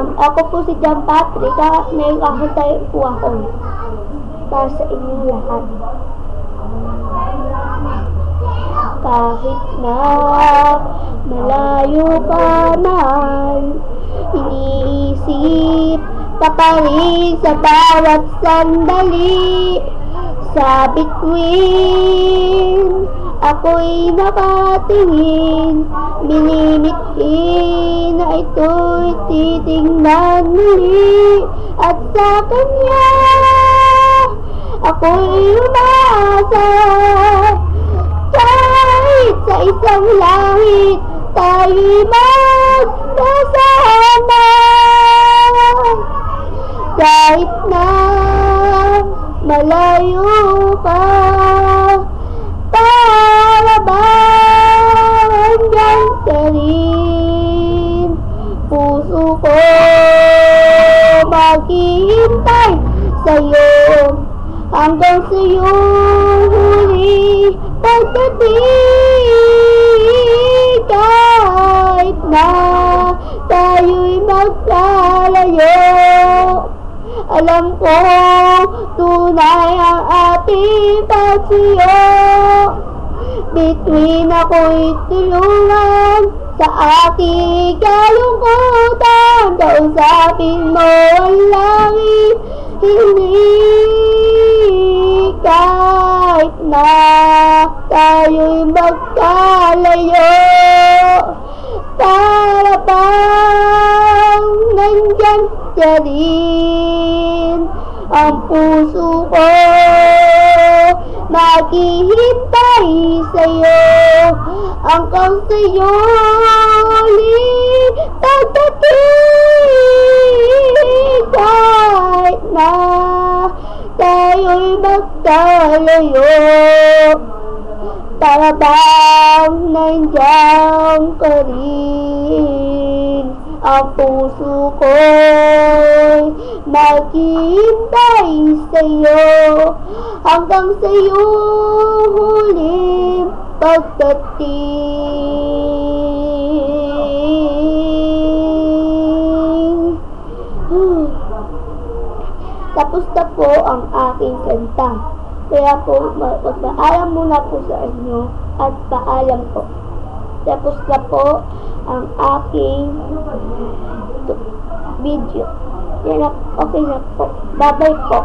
Ako po si John Patrick. May kakantay po ako para sa inyong lahat. Kahit na malayo ka man, iniisip ka pa rin sa bawat sandali. Sa bituin, ako'y nakatingin, minimitin na ito'y titingnan muli. At sa kanya, ako'y umaasa, kahit sa isang langit tayo'y magkasama. Kahit na malayo ka, para bang andyan ka rin. Puso ko maghihintay sa'yo, hanggang sa'yo huli pagdating. Kahit na tayo'y magkalayo, alam ko tunay ang ating pagsiyo. Bituin ako'y tulungan sa aking kalungkutan. Kausapin mo ang langit, hindi kahit na tayo'y magkalayo. Para bang nandyan ka rin. Ang puso ko maghihintay sa'yo, hanggang sa'yo ulit pagdating. Kahit na tayo'y magkalayo, para bang nandiyan ka rin. Ang puso ko'y maghihintay sa'yo, hanggang sa'yo huling pagdating. Tapos na po ang aking kanta. Kaya po, magpaalam muna po sa inyo at paalam po. Tapos na po ang aking video. Yan na, okay na po. Bye-bye po.